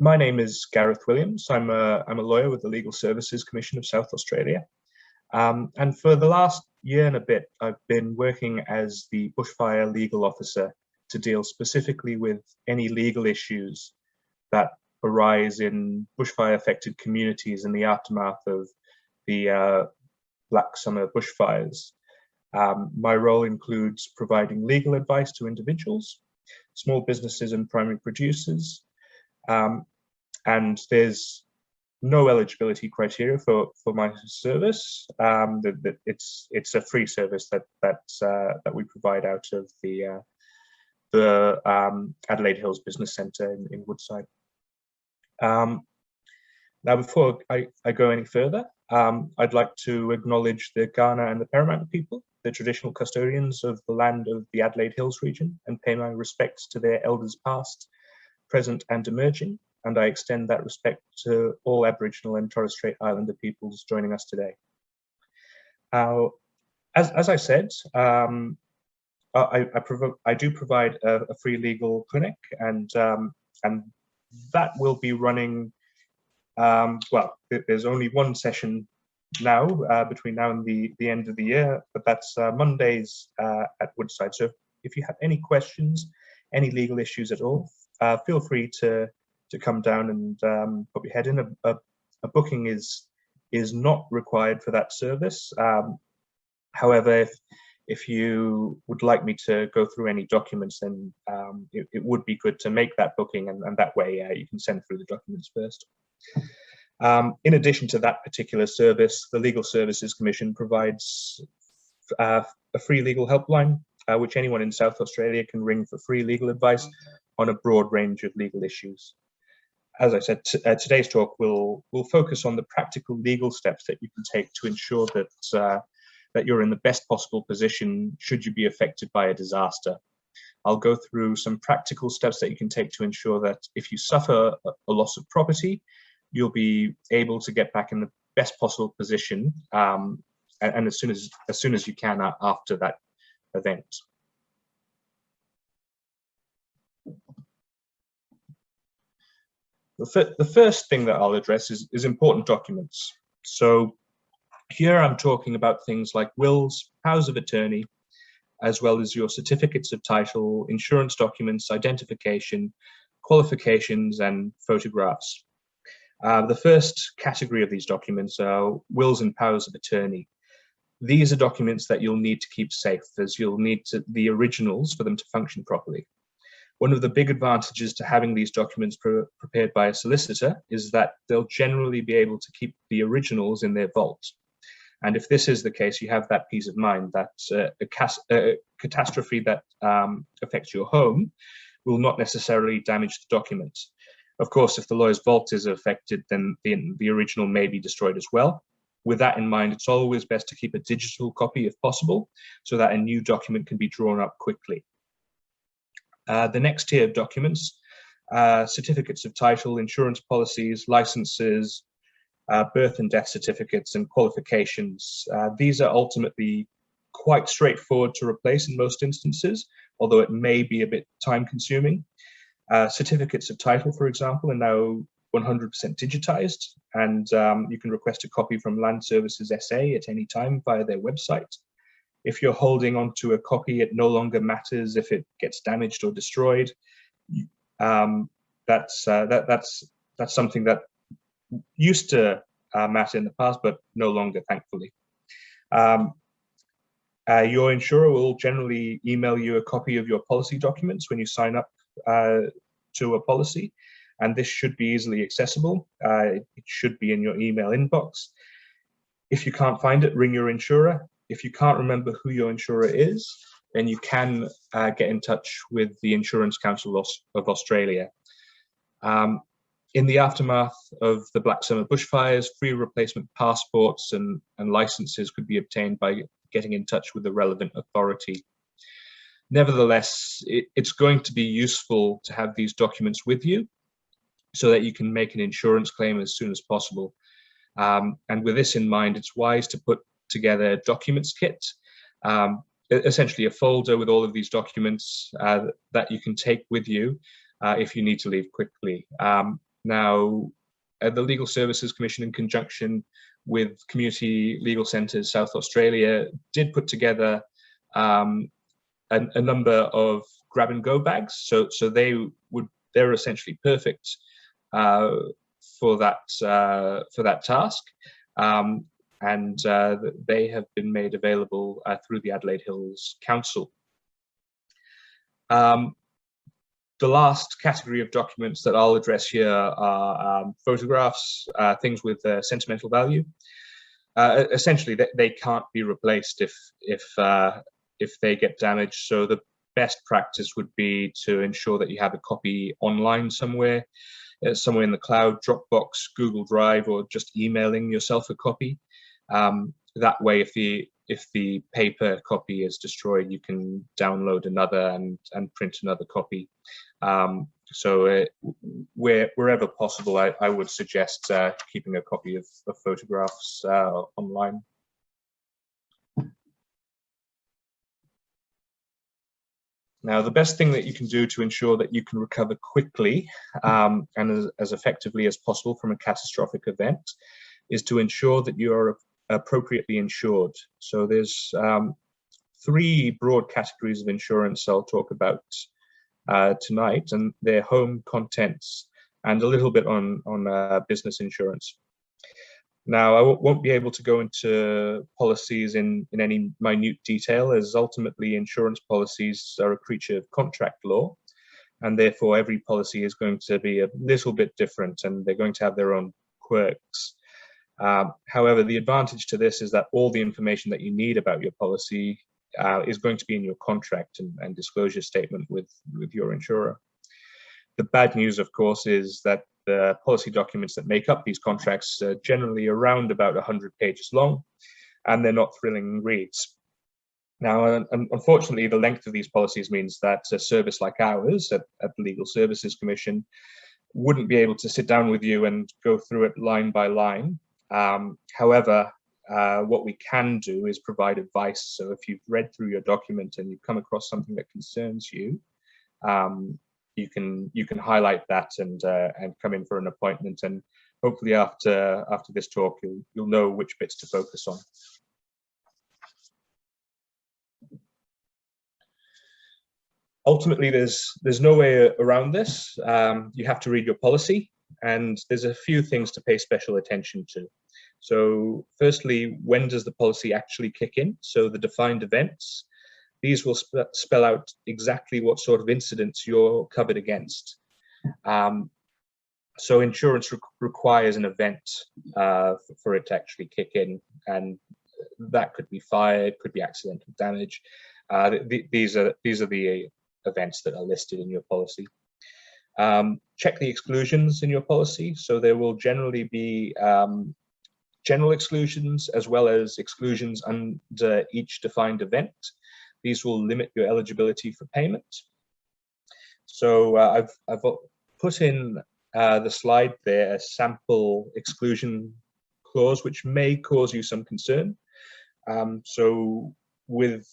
My name is Gareth Williams. I'm a lawyer with the Legal Services Commission of South Australia. And for the last year and a bit, I've been working as the bushfire legal officer to deal specifically with any legal issues that arise in bushfire affected communities in the aftermath of the Black Summer bushfires. My role includes providing legal advice to individuals, small businesses and primary producers, and there's no eligibility criteria for my service. It's a free service that we provide out of the Adelaide Hills Business Centre in Woodside. Now, before I go any further, I'd like to acknowledge the Kaurna and the Parramatta people, the traditional custodians of the land of the Adelaide Hills region, and pay my respects to their elders past, present and emerging, and I extend that respect to all Aboriginal and Torres Strait Islander peoples joining us today. As I said, I do provide a free legal clinic, and that will be running, well, there's only one session now, between now and the end of the year, but that's Mondays at Woodside. So if you have any questions, any legal issues at all, feel free to come down and put your head in. A booking is not required for that service. However, if you would like me to go through any documents, then it would be good to make that booking, and that way you can send through the documents first. In addition to that particular service, the Legal Services Commission provides a free legal helpline, which anyone in South Australia can ring for free legal advice on a broad range of legal issues. As I said, today's talk will focus on the practical legal steps that you can take to ensure that you're in the best possible position should you be affected by a disaster. I'll go through some practical steps that you can take to ensure that if you suffer a loss of property, you'll be able to get back in the best possible position, and as soon as you can after that event. The first thing that I'll address is important documents. So here I'm talking about things like wills, powers of attorney, as well as your certificates of title, insurance documents, identification, qualifications, and photographs. The first category of these documents are wills and powers of attorney. These are documents that you'll need to keep safe, as you'll need the originals for them to function properly. One of the big advantages to having these documents prepared by a solicitor is that they'll generally be able to keep the originals in their vault. And if this is the case, you have that peace of mind that a catastrophe that affects your home will not necessarily damage the document. Of course, if the lawyer's vault is affected, then the original may be destroyed as well. With that in mind, it's always best to keep a digital copy if possible, so that a new document can be drawn up quickly. The next tier of documents, certificates of title, insurance policies, licenses, birth and death certificates, and qualifications. These are ultimately quite straightforward to replace in most instances, although it may be a bit time consuming. Certificates of title, for example, are now 100% digitized, and you can request a copy from Land Services SA at any time via their website. If you're holding onto a copy, it no longer matters if it gets damaged or destroyed. That's something that used to matter in the past, but no longer, thankfully. Your insurer will generally email you a copy of your policy documents when you sign up to a policy, and this should be easily accessible. It should be in your email inbox. If you can't find it, ring your insurer. If you can't remember who your insurer is, then you can get in touch with the Insurance Council of Australia. In the aftermath of the Black Summer bushfires, free replacement passports and licenses could be obtained by getting in touch with the relevant authority. Nevertheless, it's going to be useful to have these documents with you so that you can make an insurance claim as soon as possible. And with this in mind, it's wise to put together a documents kit, essentially a folder with all of these documents that you can take with you if you need to leave quickly. Now, the Legal Services Commission, in conjunction with Community Legal Centres South Australia, did put together a number of grab-and-go bags. So they're essentially perfect for that task. And they have been made available through the Adelaide Hills Council. The last category of documents that I'll address here are photographs, things with sentimental value. Essentially, they can't be replaced if they get damaged. So the best practice would be to ensure that you have a copy online somewhere in the cloud, Dropbox, Google Drive, or just emailing yourself a copy. That way, if the paper copy is destroyed, you can download another and print another copy. So wherever possible, I would suggest keeping a copy of photographs online. Now, the best thing that you can do to ensure that you can recover quickly and as effectively as possible from a catastrophic event is to ensure that you are appropriately insured. So there's 3 broad categories of insurance I'll talk about tonight, and they're home, contents, and a little bit on business insurance. Now, I won't be able to go into policies in any minute detail, as ultimately insurance policies are a creature of contract law, and therefore every policy is going to be a little bit different, and they're going to have their own quirks. However, the advantage to this is that all the information that you need about your policy is going to be in your contract and disclosure statement with your insurer. The bad news, of course, is that the policy documents that make up these contracts are generally around about 100 pages long, and they're not thrilling reads. Now, unfortunately, the length of these policies means that a service like ours at the Legal Services Commission wouldn't be able to sit down with you and go through it line by line. However, what we can do is provide advice. So if you've read through your document and you've come across something that concerns you, you can highlight that and come in for an appointment, and hopefully after this talk you'll know which bits to focus on. Ultimately, there's no way around this. You have to read your policy, and there's a few things to pay special attention to. So firstly, when does the policy actually kick in? So the defined events. These will spell out exactly what sort of incidents you're covered against. So insurance requires an event for it to actually kick in, and that could be fire, it could be accidental damage. These are the events that are listed in your policy. Check the exclusions in your policy. So there will generally be general exclusions as well as exclusions under each defined event. These will limit your eligibility for payment. So I've put in the slide there a sample exclusion clause, which may cause you some concern. So with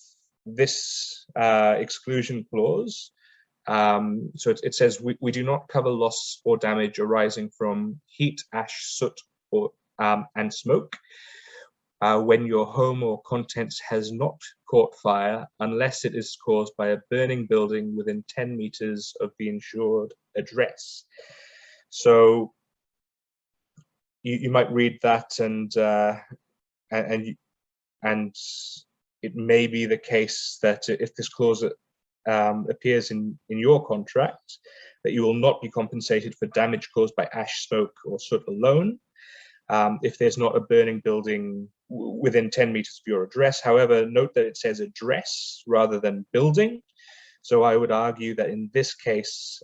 this exclusion clause, so it says we do not cover loss or damage arising from heat, ash, soot, or and smoke when your home or contents has not caught fire, unless it is caused by a burning building within 10 meters of the insured address. So you might read that, and it may be the case that if this clause appears in your contract, that you will not be compensated for damage caused by ash, smoke, or soot alone, if there's not a burning building within 10 meters of your address. However, note that it says address rather than building. So I would argue that in this case,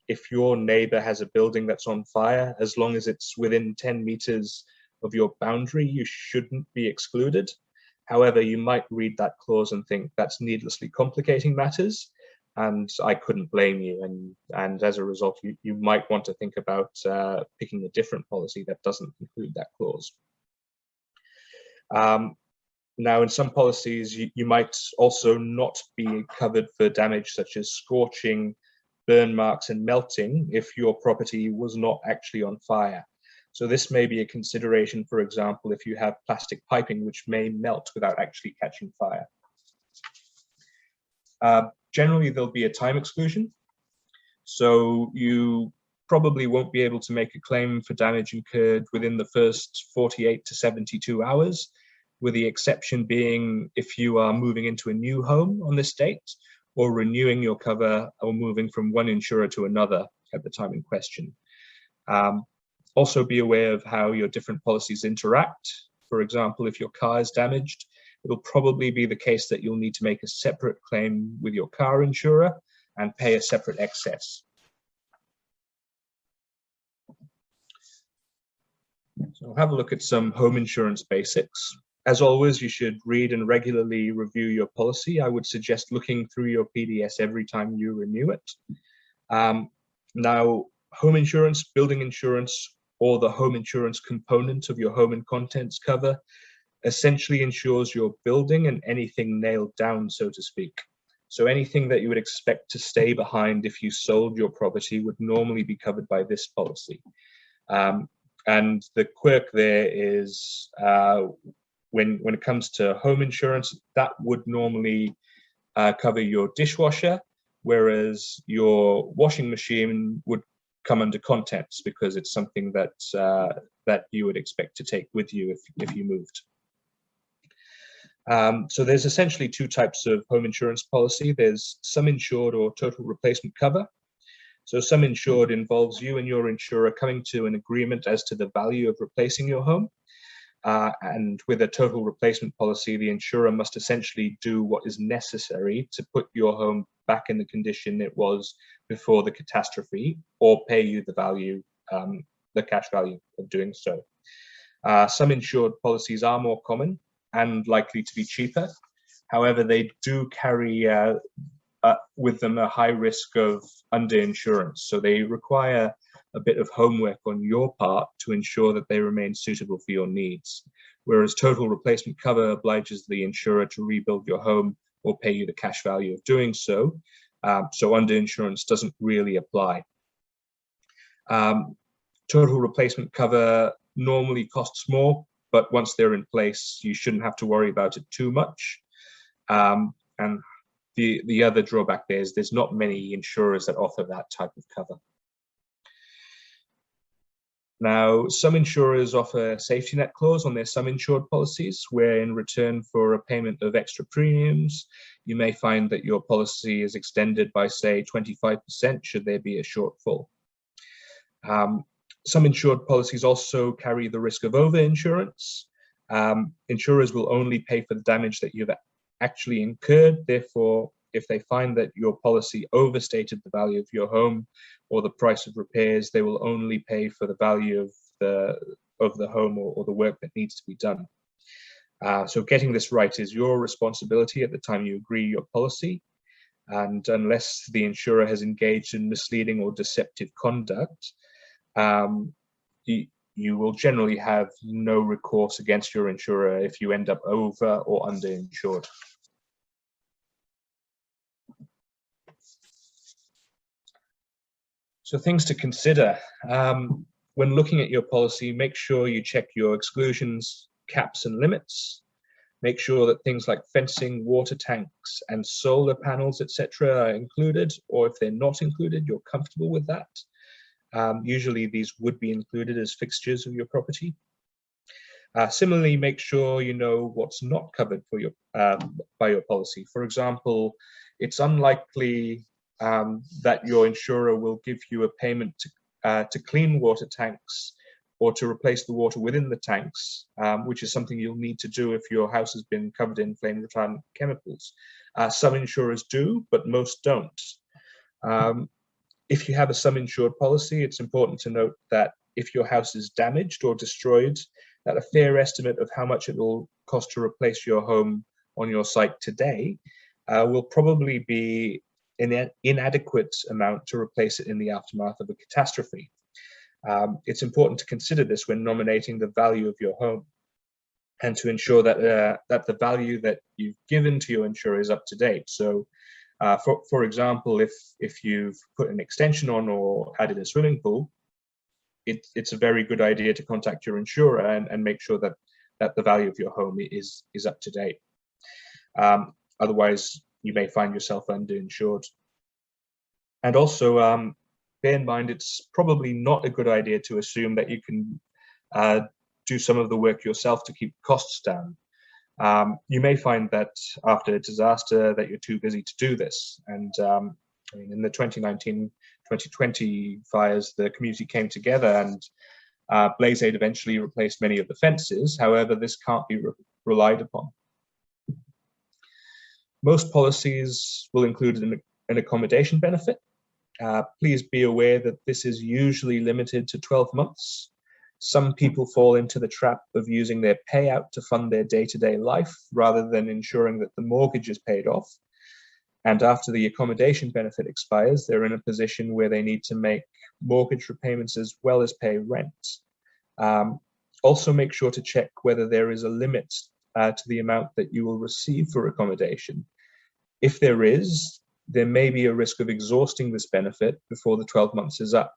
if your neighbor has a building that's on fire, as long as it's within 10 meters of your boundary, you shouldn't be excluded. However, you might read that clause and think that's needlessly complicating matters, and I couldn't blame you. And as a result, you might want to think about picking a different policy that doesn't include that clause. Now, in some policies, you might also not be covered for damage such as scorching, burn marks and melting if your property was not actually on fire. So this may be a consideration, for example, if you have plastic piping which may melt without actually catching fire. Generally, there'll be a time exclusion. So you probably won't be able to make a claim for damage incurred within the first 48 to 72 hours, with the exception being if you are moving into a new home on this date or renewing your cover or moving from one insurer to another at the time in question. Also be aware of how your different policies interact. For example, if your car is damaged, it'll probably be the case that you'll need to make a separate claim with your car insurer and pay a separate excess. So have a look at some home insurance basics. As always, you should read and regularly review your policy. I would suggest looking through your PDS every time you renew it. Now, home insurance, building insurance, or the home insurance component of your home and contents cover essentially insures your building and anything nailed down, so to speak. So anything that you would expect to stay behind if you sold your property would normally be covered by this policy. And the quirk there is when it comes to home insurance, that would normally cover your dishwasher, whereas your washing machine would come under contents because it's something that that you would expect to take with you if you moved. So there's essentially two types of home insurance policy. There's sum insured or total replacement cover. So sum insured involves you and your insurer coming to an agreement as to the value of replacing your home. And with a total replacement policy, the insurer must essentially do what is necessary to put your home back in the condition it was before the catastrophe, or pay you the value, the cash value of doing so. Some insured policies are more common and likely to be cheaper. However, they do carry with them a high risk of underinsurance. So they require a bit of homework on your part to ensure that they remain suitable for your needs. Whereas total replacement cover obliges the insurer to rebuild your home or pay you the cash value of doing so. So underinsurance doesn't really apply. Total replacement cover normally costs more, but once they're in place, you shouldn't have to worry about it too much. And the other drawback there is there's not many insurers that offer that type of cover. Now, some insurers offer a safety net clause on their sum insured policies, where in return for a payment of extra premiums, you may find that your policy is extended by, say, 25% should there be a shortfall. Some insured policies also carry the risk of overinsurance. Insurers will only pay for the damage that you've actually incurred. Therefore, if they find that your policy overstated the value of your home or the price of repairs, they will only pay for the value of the home or the work that needs to be done. So getting this right is your responsibility at the time you agree your policy. And unless the insurer has engaged in misleading or deceptive conduct, you will generally have no recourse against your insurer if you end up over or underinsured. So things to consider. When looking at your policy, make sure you check your exclusions, caps and limits. Make sure that things like fencing, water tanks and solar panels, etc. are included, or if they're not included, you're comfortable with that. Usually these would be included as fixtures of your property. Similarly, make sure you know what's not covered for your, by your policy. For example, it's unlikely that your insurer will give you a payment to clean water tanks or to replace the water within the tanks, which is something you'll need to do if your house has been covered in flame retardant chemicals. Some insurers do, but most don't. If you have a sum insured policy, it's important to note that if your house is damaged or destroyed, that a fair estimate of how much it will cost to replace your home on your site today will probably be an inadequate amount to replace it in the aftermath of a catastrophe. It's important to consider this when nominating the value of your home and to ensure that that the value that you've given to your insurer is up to date. So For example, if you've put an extension on or added a swimming pool, it's a very good idea to contact your insurer and make sure that the value of your home is up to date. Otherwise, you may find yourself underinsured. And also, bear in mind, it's probably not a good idea to assume that you can do some of the work yourself to keep costs down. You may find that after a disaster that you're too busy to do this. And I mean, in the 2019-2020 fires, the community came together and BlazeAid eventually replaced many of the fences. However, this can't be relied upon. Most policies will include an accommodation benefit. Please be aware that this is usually limited to 12 months. Some people fall into the trap of using their payout to fund their day-to-day life rather than ensuring that the mortgage is paid off. And after the accommodation benefit expires, they're in a position where they need to make mortgage repayments as well as pay rent. Also make sure to check whether there is a limit to the amount that you will receive for accommodation. If there is, there may be a risk of exhausting this benefit before the 12 months is up.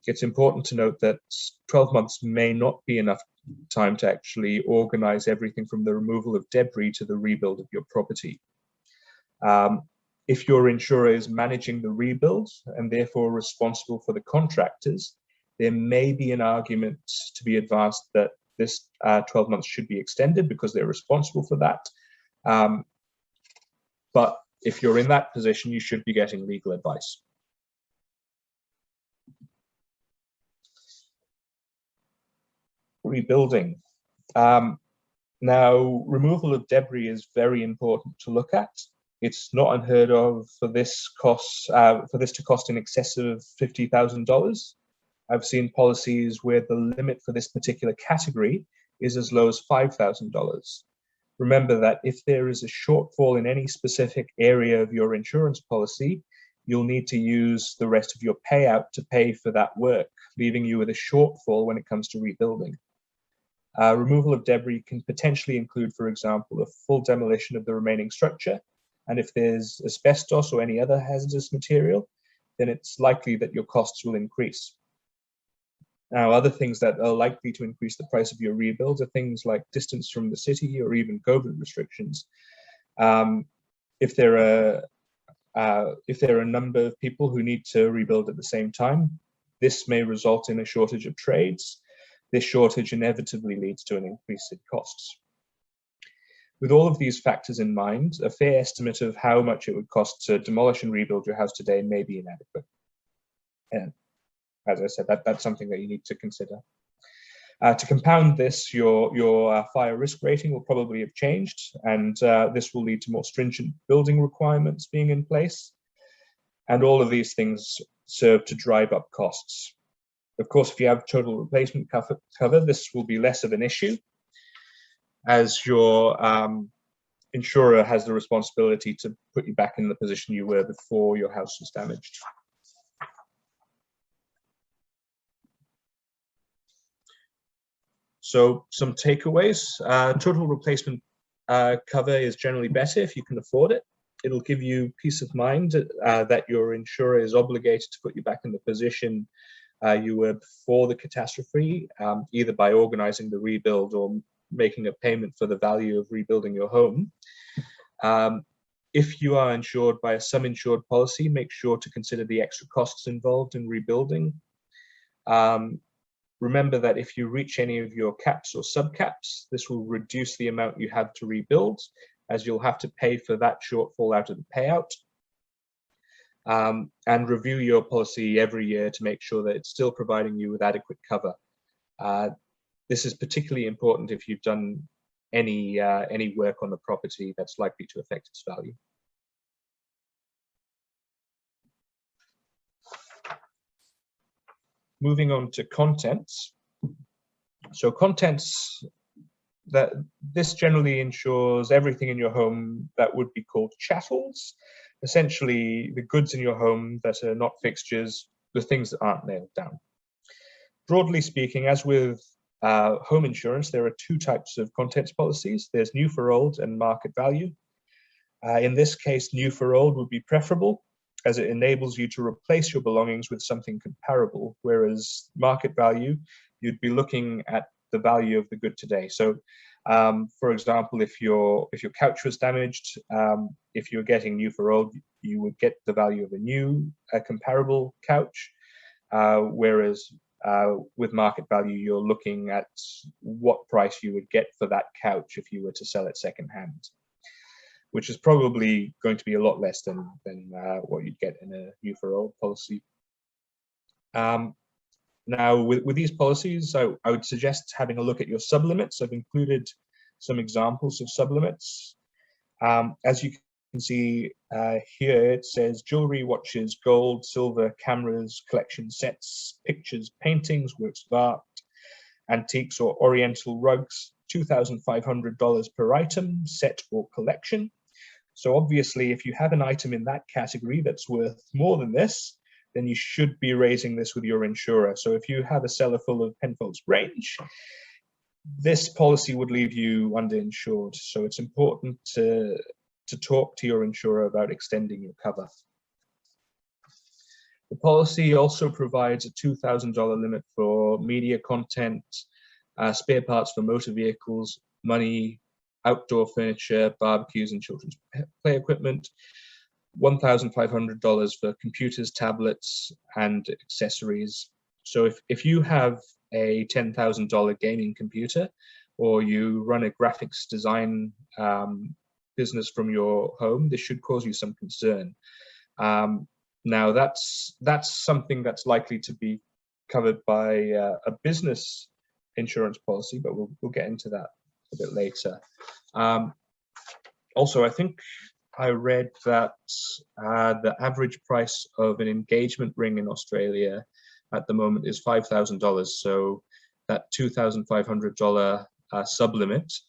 It's important to note that 12 months may not be enough time to actually organize everything from the removal of debris to the rebuild of your property. If your insurer is managing the rebuild and therefore responsible for the contractors, there may be an argument to be advanced that this 12 months should be extended because they're responsible for that. But if you're in that position, you should be getting legal advice. Rebuilding. Now, removal of debris is very important to look at. It's not unheard of for this to cost in excess of $50,000. I've seen policies where the limit for this particular category is as low as $5,000. Remember that if there is a shortfall in any specific area of your insurance policy, you'll need to use the rest of your payout to pay for that work, leaving you with a shortfall when it comes to rebuilding. Removal of debris can potentially include, for example, a full demolition of the remaining structure. And if there's asbestos or any other hazardous material, then it's likely that your costs will increase. Now, other things that are likely to increase the price of your rebuilds are things like distance from the city or even COVID restrictions. If there are a number of people who need to rebuild at the same time, this may result in a shortage of trades. This shortage inevitably leads to an increase in costs. With all of these factors in mind, a fair estimate of how much it would cost to demolish and rebuild your house today may be inadequate. And as I said, that's something that you need to consider. To compound this, your fire risk rating will probably have changed, and this will lead to more stringent building requirements being in place. And all of these things serve to drive up costs. Of course, if you have total replacement cover, this will be less of an issue, as your insurer has the responsibility to put you back in the position you were before your house was damaged. So some takeaways. Total replacement cover is generally better if you can afford it. It'll give you peace of mind that your insurer is obligated to put you back in the position you were before the catastrophe, either by organizing the rebuild or making a payment for the value of rebuilding your home. If you are insured by a sum insured policy, make sure to consider the extra costs involved in rebuilding. Remember that if you reach any of your caps or subcaps, this will reduce the amount you have to rebuild, as you'll have to pay for that shortfall out of the payout. And review your policy every year to make sure that it's still providing you with adequate cover. This is particularly important if you've done any work on the property that's likely to affect its value. Moving on to contents. So contents, this generally ensures everything in your home that would be called chattels, essentially the goods in your home that are not fixtures, the things that aren't nailed down. Broadly speaking, as with home insurance, there are two types of contents policies. There's new for old and market value. In this case, new for old would be preferable, as it enables you to replace your belongings with something comparable, whereas market value, you'd be looking at the value of the good today. So, for example, if your couch was damaged, if you're getting new for old, you would get the value of a new, comparable couch, whereas with market value, you're looking at what price you would get for that couch if you were to sell it secondhand, which is probably going to be a lot less than what you'd get in a new for old policy. Now, with these policies, I would suggest having a look at your sublimits. I've included some examples of sublimits. As you can see here, it says jewelry, watches, gold, silver, cameras, collection sets, pictures, paintings, works of art, antiques or oriental rugs, $2,500 per item, set or collection. So obviously, if you have an item in that category that's worth more than this, then you should be raising this with your insurer. So if you have a cellar full of Penfolds Grange, this policy would leave you underinsured. So it's important to talk to your insurer about extending your cover. The policy also provides a $2,000 limit for media content, spare parts for motor vehicles, money, outdoor furniture, barbecues and children's play equipment, $1,500 for computers, tablets, and accessories. So if you have a $10,000 gaming computer, or you run a graphics design business from your home, this should cause you some concern. Now that's something that's likely to be covered by a business insurance policy, but we'll get into that a bit later. Also, I think I read that the average price of an engagement ring in Australia at the moment is $5,000. So that $2,500 sublimit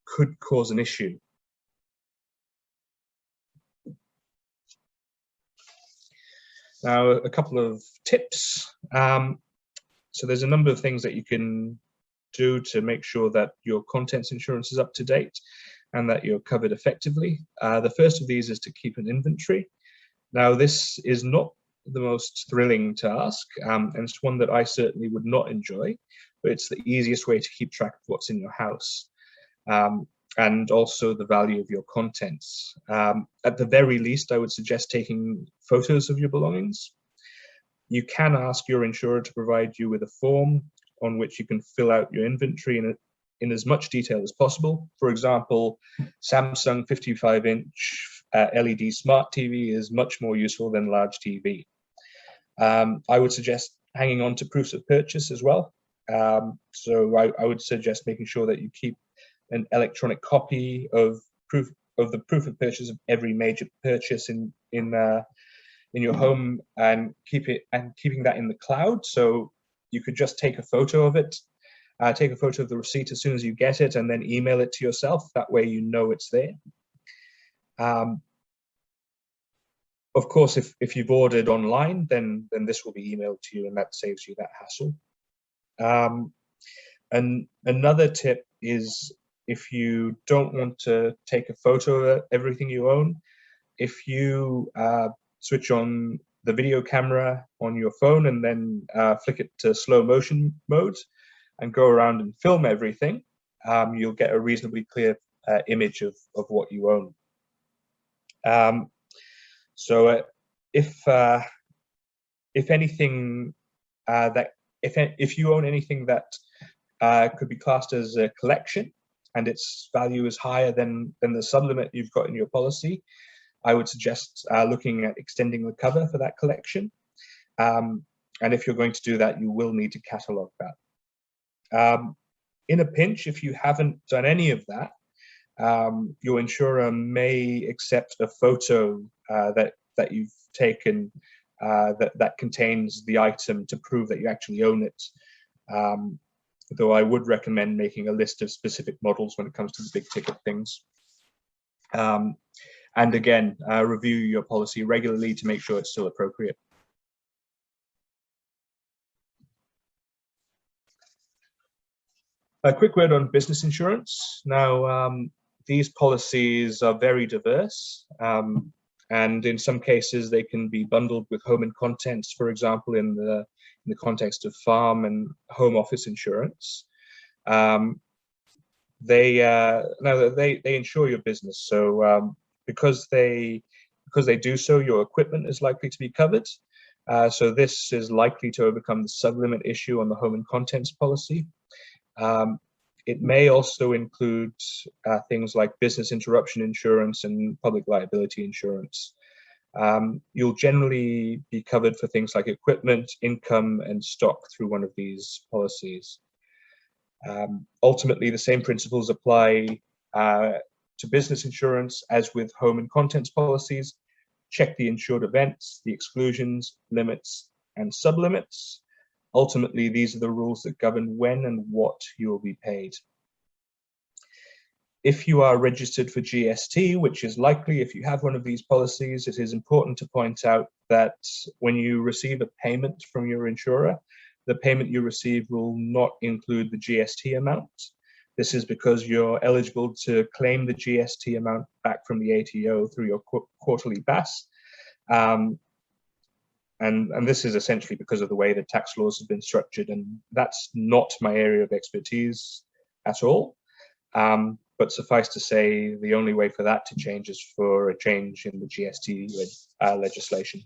could cause an issue. Now, a couple of tips. So there's a number of things that you can do to make sure that your contents insurance is up to date and that you're covered effectively. The first of these is to keep an inventory. Now, this is not the most thrilling task, and it's one that I certainly would not enjoy, but it's the easiest way to keep track of what's in your house, and also the value of your contents. At the very least, I would suggest taking photos of your belongings. You can ask your insurer to provide you with a form on which you can fill out your inventory in as much detail as possible. For example, Samsung 55-inch LED smart TV is much more useful than large TV. I would suggest hanging on to proofs of purchase as well. So I would suggest making sure that you keep an electronic copy of the proof of purchase of every major purchase in your home, and keeping that in the cloud. So you could just take a photo of it, take a photo of the receipt as soon as you get it, and then email it to yourself. That way you know it's there. Of course, if you've ordered online, then this will be emailed to you, and that saves you that hassle. And another tip is, if you don't want to take a photo of everything you own, if you switch on the video camera on your phone and then flick it to slow motion mode and go around and film everything, you'll get a reasonably clear image of what you own. So if anything if you own anything that could be classed as a collection and its value is higher than the sublimit you've got in your policy, I would suggest looking at extending the cover for that collection. And if you're going to do that, you will need to catalog that. In a pinch, if you haven't done any of that, your insurer may accept a photo that you've taken that contains the item to prove that you actually own it. Though I would recommend making a list of specific models when it comes to the big ticket things. And again, review your policy regularly to make sure it's still appropriate. A quick word on business insurance. Now, these policies are very diverse, and in some cases they can be bundled with home and contents, for example, in the context of farm and home office insurance. They insure your business, so because they do so, your equipment is likely to be covered. So this is likely to overcome the sublimit issue on the home and contents policy. It may also include things like business interruption insurance and public liability insurance. You'll generally be covered for things like equipment, income, and stock through one of these policies. Ultimately, the same principles apply to business insurance as with home and contents policies. Check the insured events, the exclusions, limits, and sublimits. Ultimately, these are the rules that govern when and what you will be paid. If you are registered for GST, which is likely if you have one of these policies, it is important to point out that when you receive a payment from your insurer, the payment you receive will not include the GST amount. This is because you're eligible to claim the GST amount back from the ATO through your quarterly BAS. And this is essentially because of the way the tax laws have been structured, and that's not my area of expertise at all. But suffice to say, the only way for that to change is for a change in the GST legislation.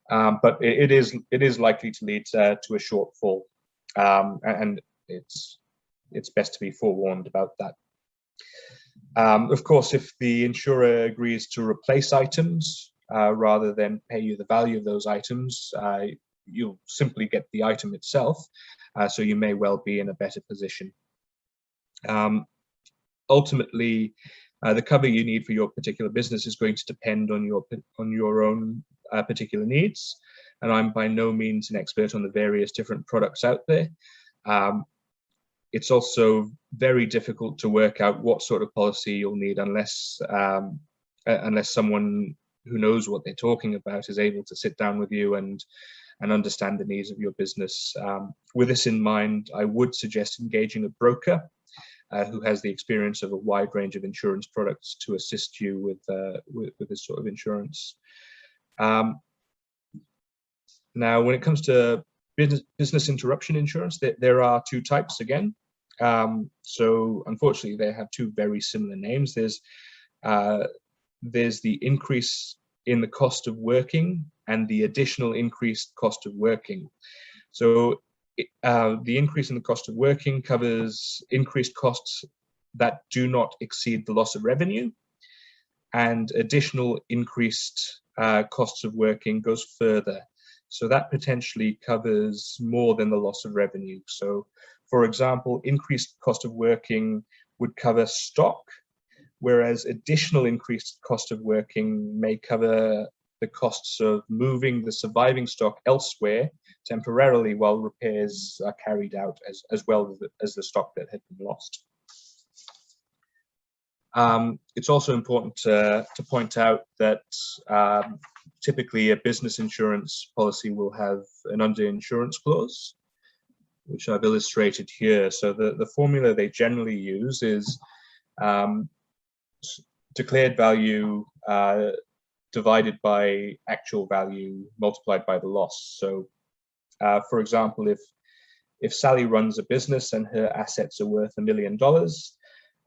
But it is likely to lead to a shortfall, and it's best to be forewarned about that. Of course, if the insurer agrees to replace items rather than pay you the value of those items, you'll simply get the item itself, so you may well be in a better position. Ultimately, the cover you need for your particular business is going to depend on your own particular needs, and I'm by no means an expert on the various different products out there. It's also very difficult to work out what sort of policy you'll need unless someone who knows what they're talking about is able to sit down with you and understand the needs of your business. With this in mind, I would suggest engaging a broker who has the experience of a wide range of insurance products to assist you with this sort of insurance. Now, when it comes to business interruption insurance, there are two types again. So unfortunately, they have two very similar names. There's the increase in the cost of working and the additional increased cost of working. So the increase in the cost of working covers increased costs that do not exceed the loss of revenue, and additional increased costs of working goes further. So that potentially covers more than the loss of revenue. So, for example, increased cost of working would cover stock, whereas additional increased cost of working may cover the costs of moving the surviving stock elsewhere temporarily while repairs are carried out, as well as the stock that had been lost. It's also important to point out that typically a business insurance policy will have an underinsurance clause, which I've illustrated here. So the formula they generally use is declared value divided by actual value multiplied by the loss. So for example, if Sally runs a business and her assets are worth $1 million,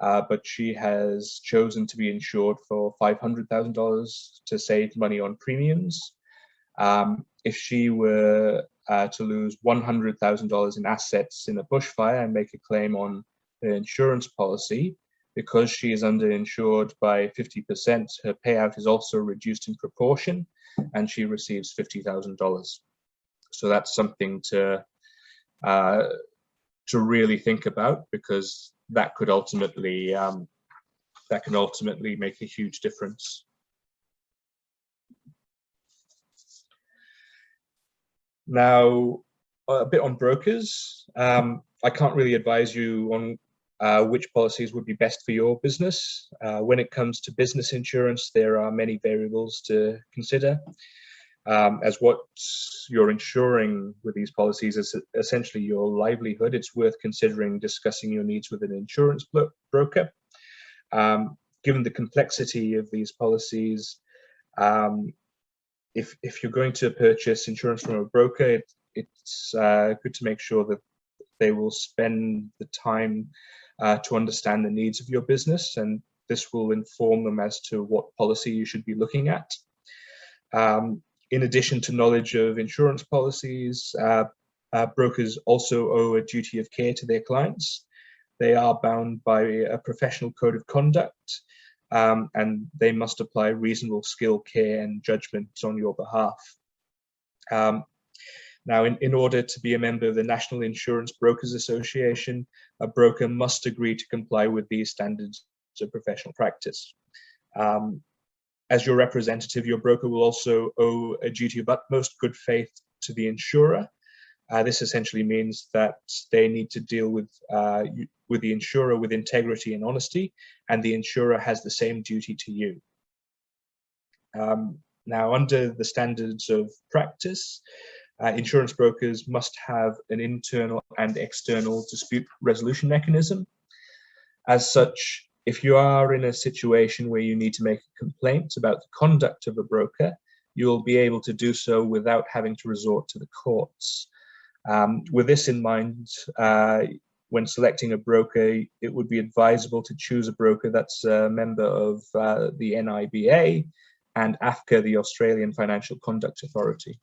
but she has chosen to be insured for $500,000 to save money on premiums, if she were to lose $100,000 in assets in a bushfire and make a claim on her insurance policy, because she is underinsured by 50%, her payout is also reduced in proportion, and she receives $50,000. So that's something to really think about, because that could ultimately make a huge difference. Now, a bit on brokers. I can't really advise you on which policies would be best for your business. When it comes to business insurance, there are many variables to consider. as what you're insuring with these policies is essentially your livelihood. It's worth considering discussing your needs with an insurance broker. Given the complexity of these policies, if you're going to purchase insurance from a broker, it's good to make sure that they will spend the time to understand the needs of your business, and this will inform them as to what policy you should be looking at. In addition to knowledge of insurance policies, brokers also owe a duty of care to their clients. They are bound by a professional code of conduct, and they must apply reasonable skill, care, and judgment on your behalf. Now, in order to be a member of the National Insurance Brokers Association, a broker must agree to comply with these standards of professional practice. As your representative, your broker will also owe a duty of utmost good faith to the insurer. This essentially means that they need to deal with the insurer with integrity and honesty, and the insurer has the same duty to you. Now, under the standards of practice, insurance brokers must have an internal and external dispute resolution mechanism. As such, if you are in a situation where you need to make a complaint about the conduct of a broker, you'll be able to do so without having to resort to the courts. With this in mind, when selecting a broker, it would be advisable to choose a broker that's a member of the NIBA and AFCA, the Australian Financial Conduct Authority.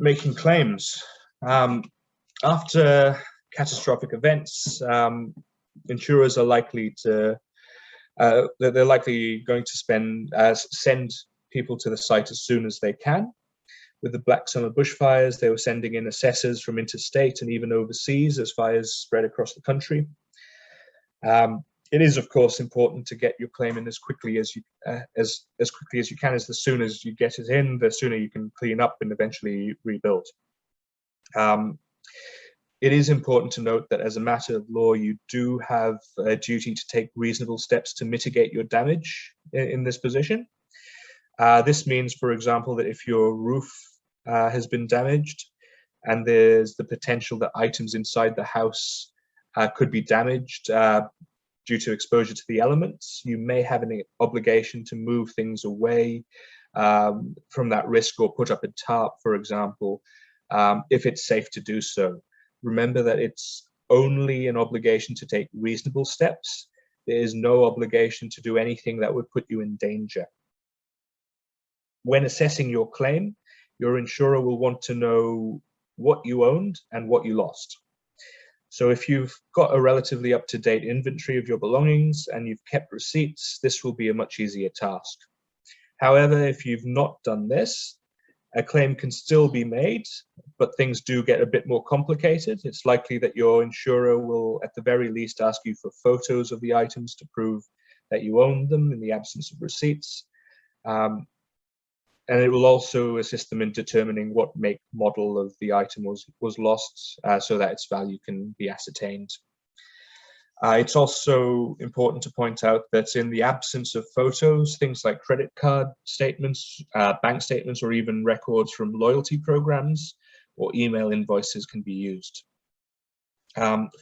Making claims. After catastrophic events, insurers are likely to they're likely going to send people to the site as soon as they can. With the Black Summer bushfires, they were sending in assessors from interstate and even overseas as fires spread across the country. It is, of course, important to get your claim in as quickly as you can. As the sooner as you get it in, the sooner you can clean up and eventually rebuild. It is important to note that as a matter of law, you do have a duty to take reasonable steps to mitigate your damage in this position. This means, for example, that if your roof has been damaged and there's the potential that items inside the house could be damaged due to exposure to the elements, you may have an obligation to move things away from that risk or put up a tarp, for example, if it's safe to do so. Remember that it's only an obligation to take reasonable steps. There is no obligation to do anything that would put you in danger. When assessing your claim, your insurer will want to know what you owned and what you lost. So if you've got a relatively up-to-date inventory of your belongings and you've kept receipts, this will be a much easier task. However, if you've not done this, a claim can still be made, but things do get a bit more complicated. It's likely that your insurer will, at the very least, ask you for photos of the items to prove that you own them in the absence of receipts. And it will also assist them in determining what make, model of the item was lost so that its value can be ascertained. It's also important to point out that in the absence of photos, things like credit card statements, bank statements, or even records from loyalty programs or email invoices can be used.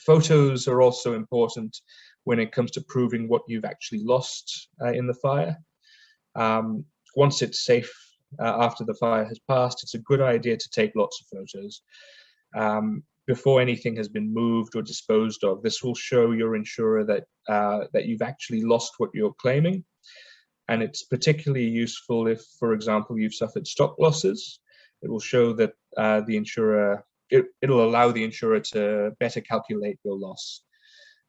Photos are also important when it comes to proving what you've actually lost in the fire. Once it's safe after the fire has passed, it's a good idea to take lots of photos before anything has been moved or disposed of. This will show your insurer that that you've actually lost what you're claiming, and it's particularly useful if, for example, you've suffered stock losses. It will show that it'll allow the insurer to better calculate your loss.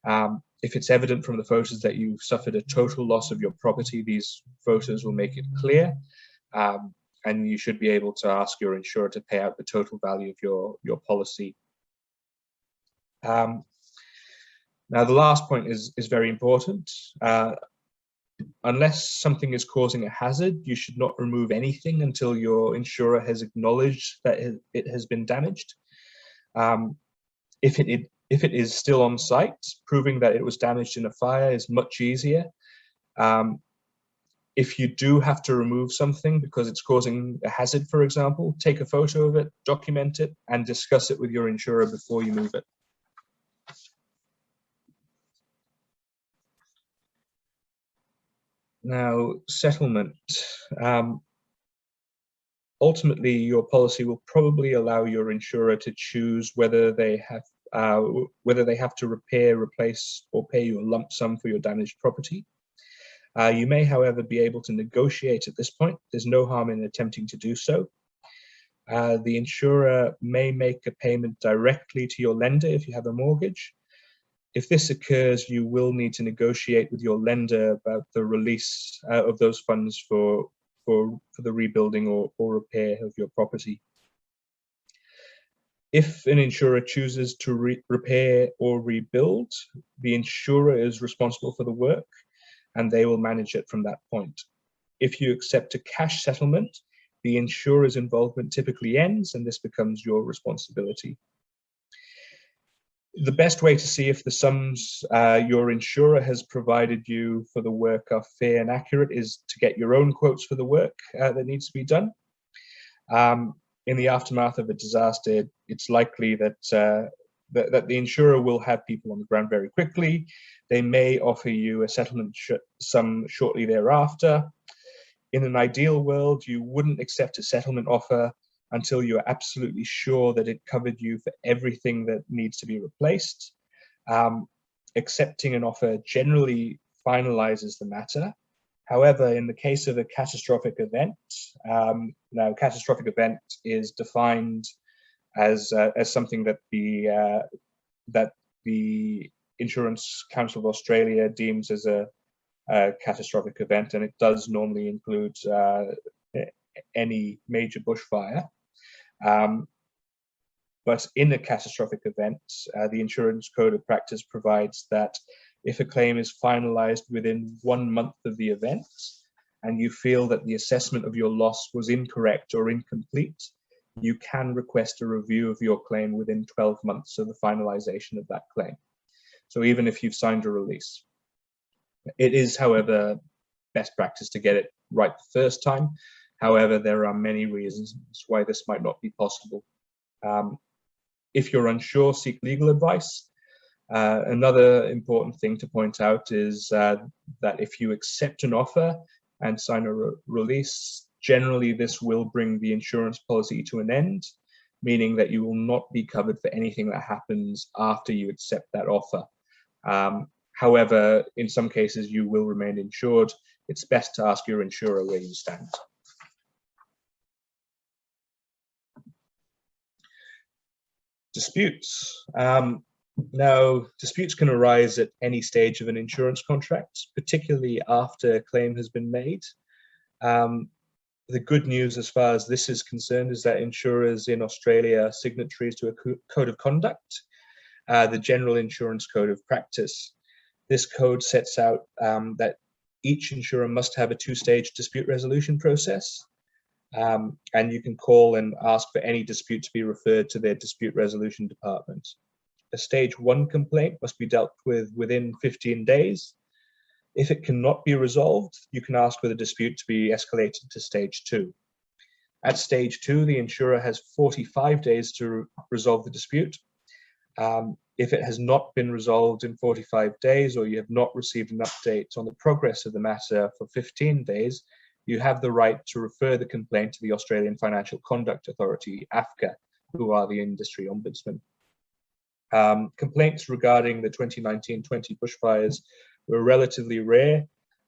If it's evident from the photos that you've suffered a total loss of your property, these photos will make it clear. And you should be able to ask your insurer to pay out the total value of your policy. Now, the last point is very important. Unless something is causing a hazard, you should not remove anything until your insurer has acknowledged that it has been damaged. If If it is still on site, proving that it was damaged in a fire is much easier. If you do have to remove something because it's causing a hazard, for example, take a photo of it, document it, and discuss it with your insurer before you move it. Now, settlement. Ultimately, your policy will probably allow your insurer to choose whether they have to repair, replace, or pay you a lump sum for your damaged property. You may, however, be able to negotiate at this point. There's no harm in attempting to do so. The insurer may make a payment directly to your lender if you have a mortgage. If this occurs, you will need to negotiate with your lender about the release of those funds for the rebuilding or repair of your property. If an insurer chooses to repair or rebuild, the insurer is responsible for the work and they will manage it from that point. If you accept a cash settlement, the insurer's involvement typically ends and this becomes your responsibility. The best way to see if the sums your insurer has provided you for the work are fair and accurate is to get your own quotes for the work that needs to be done. In the aftermath of a disaster, it's likely that the insurer will have people on the ground very quickly. They may offer you a settlement sum shortly thereafter. In an ideal world, you wouldn't accept a settlement offer until you're absolutely sure that it covered you for everything that needs to be replaced. Accepting an offer generally finalizes the matter. However, in the case of a catastrophic event, now catastrophic event is defined as something that the Insurance Council of Australia deems as a catastrophic event, and it does normally include any major bushfire. But in a catastrophic event, the Insurance Code of Practice provides that if a claim is finalized within 1 month of the event, and you feel that the assessment of your loss was incorrect or incomplete, you can request a review of your claim within 12 months of the finalization of that claim. So even if you've signed a release. It is, however, best practice to get it right the first time. However, there are many reasons why this might not be possible. If you're unsure, seek legal advice. Another important thing to point out is that if you accept an offer and sign a release, generally this will bring the insurance policy to an end, meaning that you will not be covered for anything that happens after you accept that offer. However, in some cases, you will remain insured. It's best to ask your insurer where you stand. Disputes. Now, disputes can arise at any stage of an insurance contract, particularly after a claim has been made. The good news as far as this is concerned is that insurers in Australia are signatories to a code of conduct, the General Insurance Code of Practice. This code sets out that each insurer must have a two-stage dispute resolution process. And you can call and ask for any dispute to be referred to their dispute resolution department. A stage 1 complaint must be dealt with within 15 days. If it cannot be resolved, you can ask for the dispute to be escalated to stage 2. At stage 2, the insurer has 45 days to resolve the dispute. If it has not been resolved in 45 days or you have not received an update on the progress of the matter for 15 days, you have the right to refer the complaint to the Australian Financial Conduct Authority, AFCA, who are the industry ombudsman. Complaints regarding the 2019-20 bushfires were relatively rare.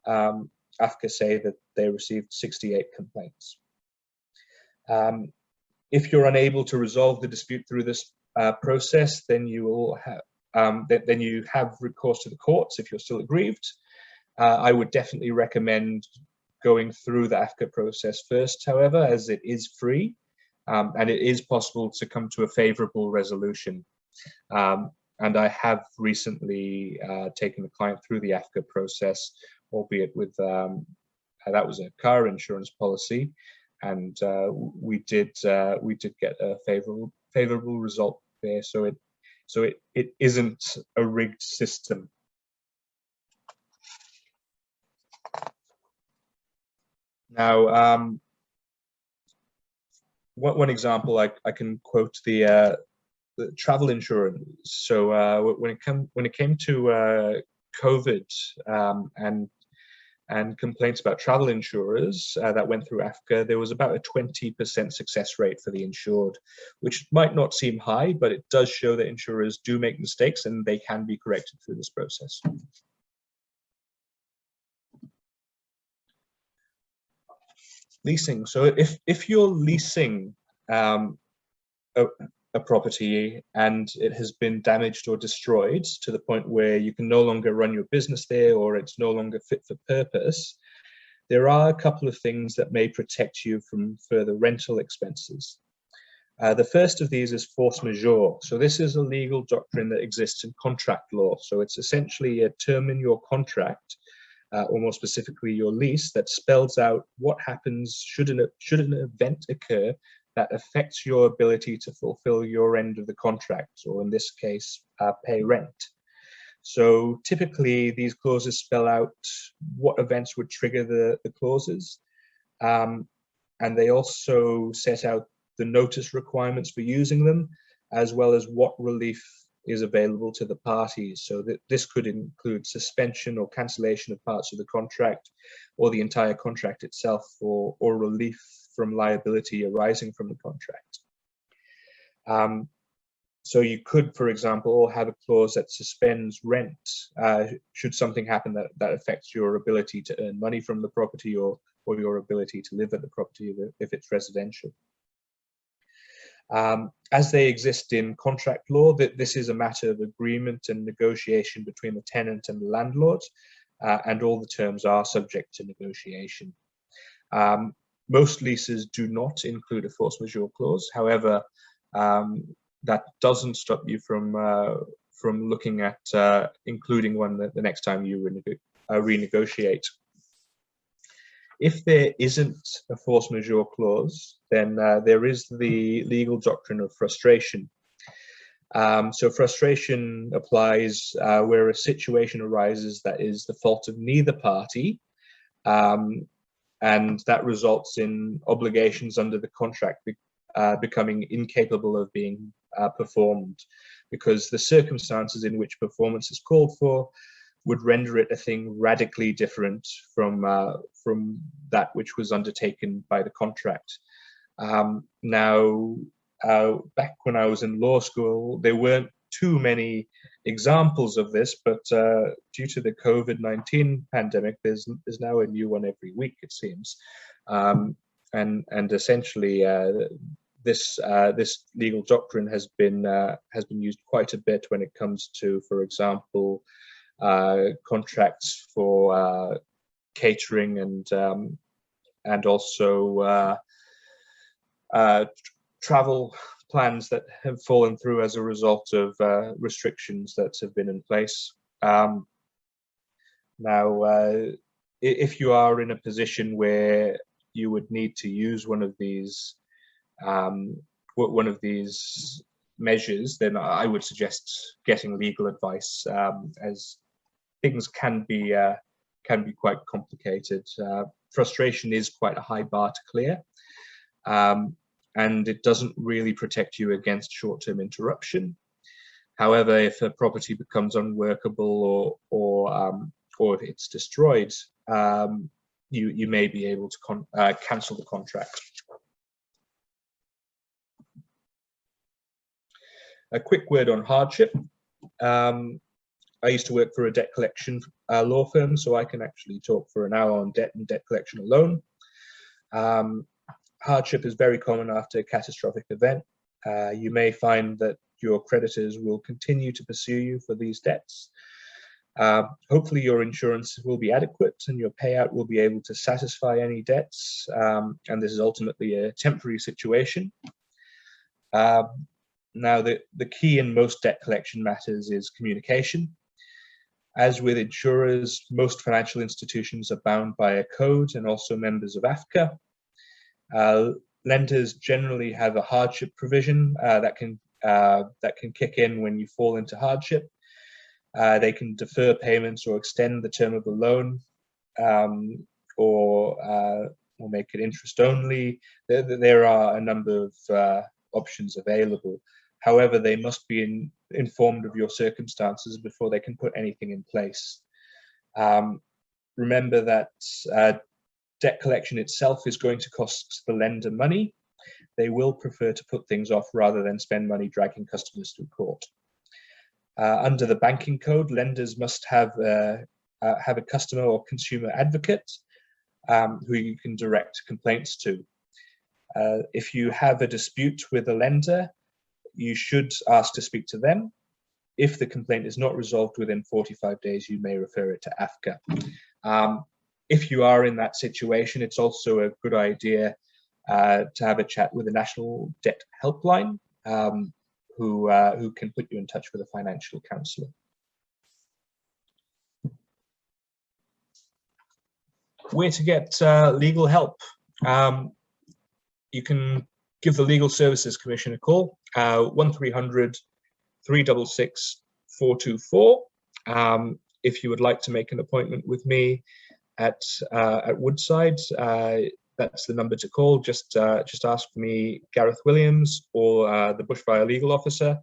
AFCA say that they received 68 complaints. If you're unable to resolve the dispute through this process, then you will have recourse to the courts if you're still aggrieved. I would definitely recommend going through the AFCA process first, however, as it is free and it is possible to come to a favorable resolution. And I have recently taken a client through the AFCA process, albeit with that was a car insurance policy, and we did get a favorable result there. So So it isn't a rigged system. Now, one example I can quote the travel insurance. So when it came to COVID and complaints about travel insurers that went through AFCA, there was about a 20% success rate for the insured, which might not seem high, but it does show that insurers do make mistakes and they can be corrected through this process. Leasing. So if you're leasing a property and it has been damaged or destroyed to the point where you can no longer run your business there, or it's no longer fit for purpose, there are a couple of things that may protect you from further rental expenses. The first of these is force majeure. So this is a legal doctrine that exists in contract law. So it's essentially a term in your contract, or more specifically your lease, that spells out what happens should an event occur that affects your ability to fulfill your end of the contract, or in this case, pay rent. So typically these clauses spell out what events would trigger the clauses. And they also set out the notice requirements for using them, as well as what relief is available to the parties. So that this could include suspension or cancellation of parts of the contract, or the entire contract itself, or relief from liability arising from the contract. So you could, for example, have a clause that suspends rent should something happen that affects your ability to earn money from the property, or your ability to live at the property if it's residential. As they exist in contract law, this is a matter of agreement and negotiation between the tenant and the landlord, and all the terms are subject to negotiation. Most leases do not include a force majeure clause. However, that doesn't stop you from looking at including one the next time you renegotiate. If there isn't a force majeure clause, then there is the legal doctrine of frustration. So frustration applies where a situation arises that is the fault of neither party, and that results in obligations under the contract becoming incapable of being performed, because the circumstances in which performance is called for would render it a thing radically different from that which was undertaken by the contract. Now, back when I was in law school, there weren't too many examples of this, but due to the COVID-19 pandemic, there's now a new one every week, it seems, and essentially this legal doctrine has been used quite a bit when it comes to, for example, contracts for catering and also travel plans that have fallen through as a result of restrictions that have been in place. Now, if you are in a position where you would need to use one of these measures, then I would suggest getting legal advice, as things can be quite complicated. Frustration is quite a high bar to clear, and it doesn't really protect you against short-term interruption. However, if a property becomes unworkable or if it's destroyed, you may be able to cancel the contract. A quick word on hardship. I used to work for a debt collection law firm, so I can actually talk for an hour on debt and debt collection alone. Hardship is very common after a catastrophic event. You may find that your creditors will continue to pursue you for these debts. Hopefully your insurance will be adequate and your payout will be able to satisfy any debts, and this is ultimately a temporary situation. Now, the key in most debt collection matters is communication. As with insurers, most financial institutions are bound by a code and also members of AFCA. Lenders generally have a hardship provision that can that can kick in when you fall into hardship. They can defer payments or extend the term of the loan, or make it interest only. There are a number of options available. However, they must be informed of your circumstances before they can put anything in place. Remember that debt collection itself is going to cost the lender money. They will prefer to put things off rather than spend money dragging customers through court. Under the banking code, lenders must have a customer or consumer advocate who you can direct complaints to. If you have a dispute with a lender, you should ask to speak to them. If the complaint is not resolved within 45 days, you may refer it to AFCA. If you are in that situation, it's also a good idea to have a chat with the National Debt Helpline, who can put you in touch with a financial counsellor. Where to get legal help? You can give the Legal Services Commission a call, 1300 366 424. If you would like to make an appointment with me at Woodside, that's the number to call. Just ask for me, Gareth Williams, or the Bushfire Legal Officer,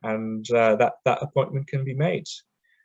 and that appointment can be made.